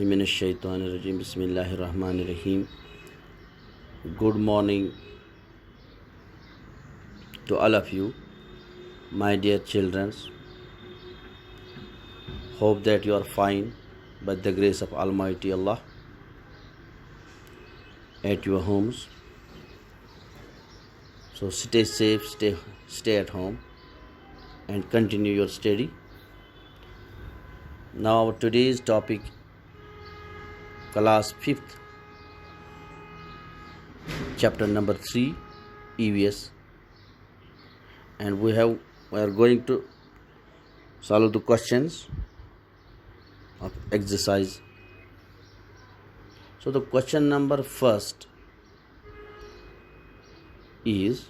Minash-shaytanir-rajim. Bismillahir-rahmanir-rahim. Good morning to all of you, my dear children. Hope that you are fine by the grace of Almighty Allah at your homes. So stay safe, stay at home and continue your study. Now today's topic, class 5th, chapter number 3, EVS, and we are going to solve the questions of exercise. So the question number first is,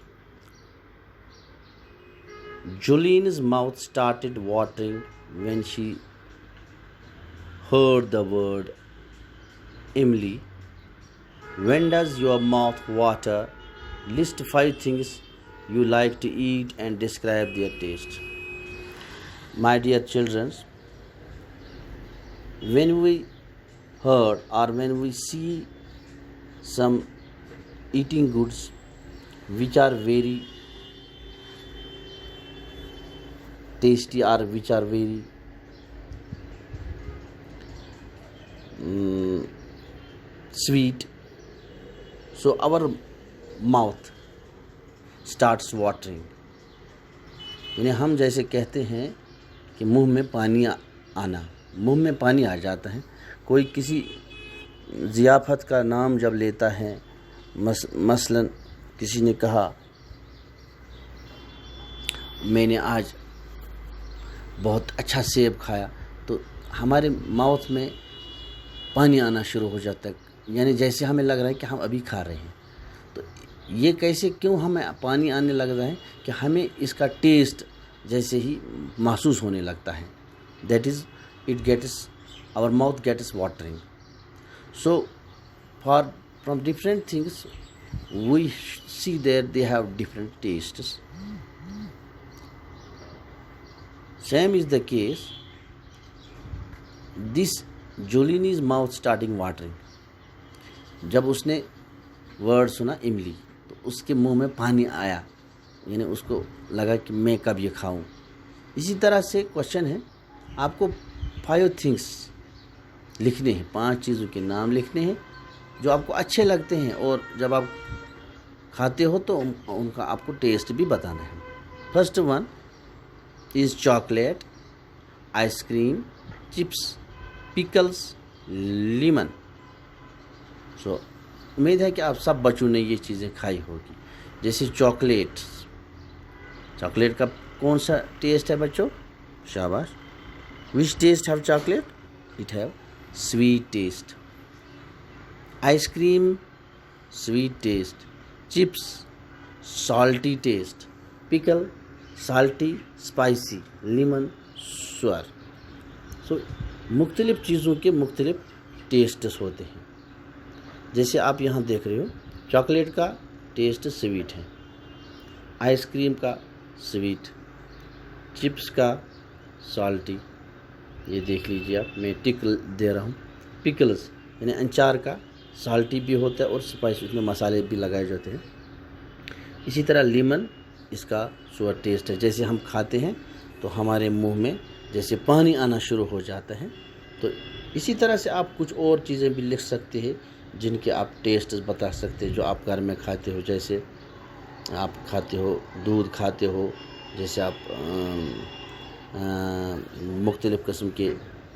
Juline's mouth started watering when she heard the word Emily. When does your mouth water? List 5 things you like to eat and describe their taste. My dear children, when we heard or when we see some eating goods which are very tasty or which are very sweet, so our mouth starts watering. यानी हम जैसे कहते हैं कि मुंह में पानी आना, मुंह में पानी आ जाता है। कोई किसी ज़ियाफ़त का नाम जब लेता है, मसलन किसी ने कहा मैंने आज बहुत अच्छा सेब खाया, तो हमारे माउथ में पानी आना शुरू हो जाता है, यानी जैसे हमें लग रहा है कि हम अभी खा रहे हैं। तो ये कैसे, क्यों हमें पानी आने लग रहा है कि हमें इसका टेस्ट जैसे ही महसूस होने लगता है। That is it gets our mouth gets watering. So from different things we see that they have different tastes. Same is the case. This Jolini's mouth starting watering. जब उसने वर्ड सुना इमली, तो उसके मुंह में पानी आया, यानी उसको लगा कि मैं कब ये खाऊं. इसी तरह से क्वेश्चन है, आपको 5 थिंग्स लिखने हैं, 5 चीज़ों के नाम लिखने हैं जो आपको अच्छे लगते हैं, और जब आप खाते हो तो उनका आपको टेस्ट भी बताना है. First one is chocolate, ice cream, chips, pickles, lemon. So उम्मीद है कि आप सब बच्चों ने ये चीज़ें खाई होगी. जैसे चॉकलेट का कौन सा टेस्ट है बच्चों? शाबाश. Which taste have chocolate? It have sweet taste. Ice cream sweet taste, chips salty taste, pickle salty spicy, lemon sour. So मुख्तलिफ़ चीज़ों के मुख्तलिफ़ टेस्ट्स होते हैं. जैसे आप यहाँ देख रहे हो, चॉकलेट का टेस्ट स्वीट है, आइसक्रीम का स्वीट, चिप्स का सॉल्टी, ये देख लीजिए आप, मैं टिक दे रहा हूँ. पिकल्स यानी अचार का सॉल्टी भी होता है और स्पाइसी, उसमें मसाले भी लगाए जाते हैं. इसी तरह लीमन, इसका सोर टेस्ट है. जैसे हम खाते हैं तो हमारे मुंह में जैसे पानी आना शुरू हो जाता है. तो इसी तरह से आप कुछ और चीज़ें भी लिख सकते हैं जिनके आप टेस्ट बता सकते हैं जो आप घर में खाते हो. जैसे आप खाते हो दूध खाते हो, जैसे आप मुख्तलिफ़ किस्म के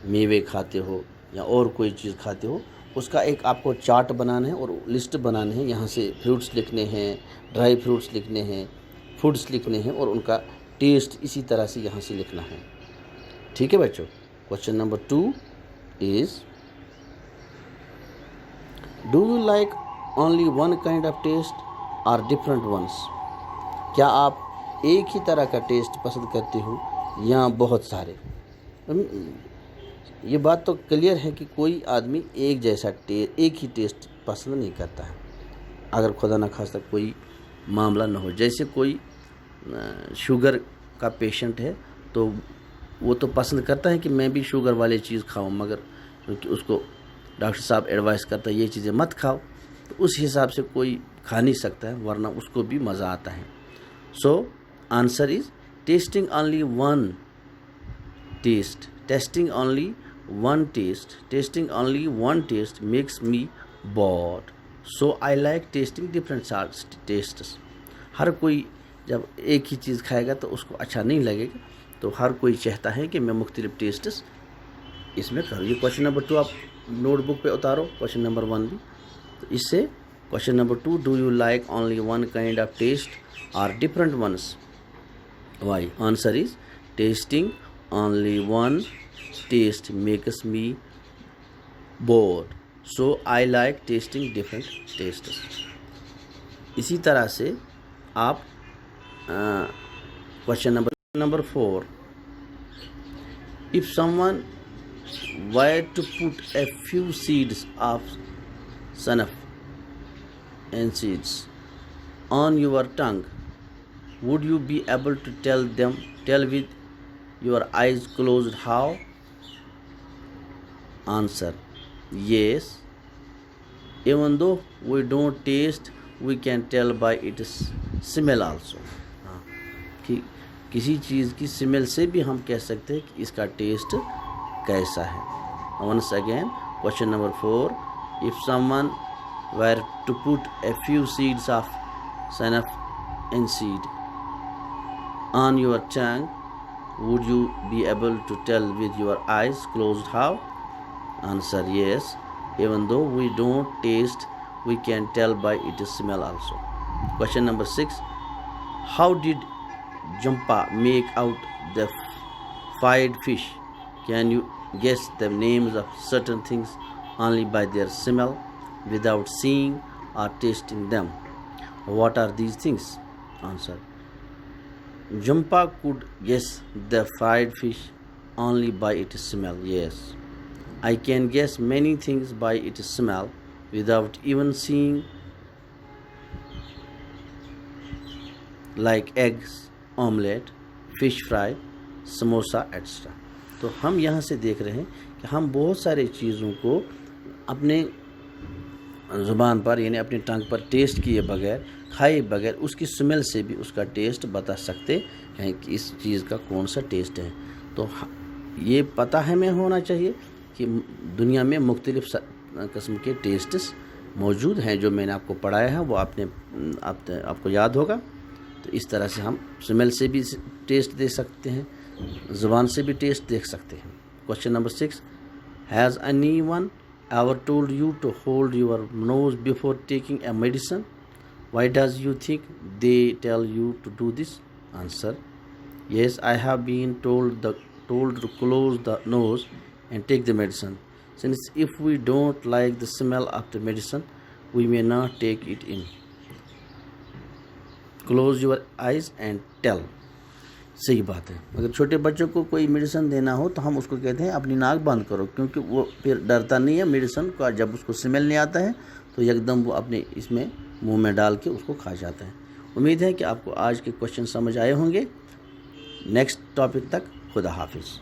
मेवे खाते हो या और कोई चीज़ खाते हो, उसका एक आपको चार्ट बनाना है और लिस्ट बनाना है. यहाँ से फ्रूट्स लिखने हैं, ड्राई फ्रूट्स लिखने हैं, फूड्स लिखने हैं, और उनका टेस्ट इसी तरह से यहाँ से लिखना है. ठीक है बच्चों. Question number 2 is, do you like only one kind of taste और डिफरेंट वंस? क्या आप एक ही तरह का टेस्ट पसंद करते हो या बहुत सारे? ये बात तो क्लियर है कि कोई आदमी एक ही टेस्ट पसंद नहीं करता है, अगर खुदा न खास्ता कोई मामला न हो. जैसे कोई शुगर का पेशेंट है तो वो तो पसंद करता है कि मैं भी शुगर वाली चीज़ खाऊं, मगर क्योंकि उसको डॉक्टर साहब एडवाइस करता है ये चीज़ें मत खाओ, तो उस हिसाब से कोई खा नहीं सकता है, वरना उसको भी मज़ा आता है। So answer is tasting only one taste, tasting only one taste, tasting only one taste makes me bored, so I like tasting different tastes. हर कोई जब एक ही चीज़ खाएगा तो उसको अच्छा नहीं लगेगा, तो हर कोई चाहता है कि मैं मुख्तलिफ टेस्ट्स इसमें करूँ। ये क्वेश्चन नंबर 2 आप नोटबुक पे उतारो, क्वेश्चन नंबर 1 भी। तो इससे question number 2, do you like only one kind of taste और different ones, why? Answer is tasting only one taste makes me bored, so I like tasting different tastes. इसी तरह से आप question number 4, if someone were to put a few seeds of senna and seeds on your tongue, would you be able to tell with your eyes closed how? Answer, yes. Even though we don't taste, we can tell by its smell also. कि किसी चीज़ की smell से भी हम कह सकते हैं कि इसका टेस्ट कैसा है। Once again question number 4, if someone were to put a few seeds of saunf and seed on your tongue, would you be able to tell with your eyes closed how? Answer, yes. Even though we don't taste, we can tell by its smell also. Question number 6, how did Jumpa make out the fried fish? Can you guess the names of certain things only by their smell without seeing or tasting them? What are these things? Answer, Jumpa could guess the fried fish only by its smell. Yes, I can guess many things by its smell without even seeing, like eggs, omelette, fish fry, samosa etcetera. तो हम यहाँ से देख रहे हैं कि हम बहुत सारे चीज़ों को अपने ज़ुबान पर यानी अपनी टंग पर टेस्ट किए बगैर, खाए बगैर उसकी स्मेल से भी उसका टेस्ट बता सकते हैं कि इस चीज़ का कौन सा टेस्ट है। तो ये पता हमें होना चाहिए कि दुनिया में मुख्तलिफ़ किस्म के टेस्ट्स मौजूद हैं, जो मैंने आपको पढ़ाया है वो आपको याद होगा। तो इस तरह से हम स्मेल से भी टेस्ट दे सकते हैं, ज़ुबान से भी टेस्ट देख सकते हैं। Question number 6, has anyone ever told you to hold your nose before taking a medicine? Why does you think they tell you to do this? Answer, yes, I have been told to close the nose and take the medicine, since if we don't like the smell of the medicine we may not take it in. Close your eyes and tell. सही बात है। अगर छोटे बच्चों को कोई medicine देना हो तो हम उसको कहते हैं अपनी नाक बंद करो, क्योंकि वो फिर डरता नहीं है मेडिसिन का। जब उसको स्मेल नहीं आता है तो एकदम वो अपने इसमें मुंह में डाल के उसको खा जाता है। उम्मीद है कि आपको आज के क्वेश्चन समझ आए होंगे। नेक्स्ट टॉपिक तक खुदा हाफिज़।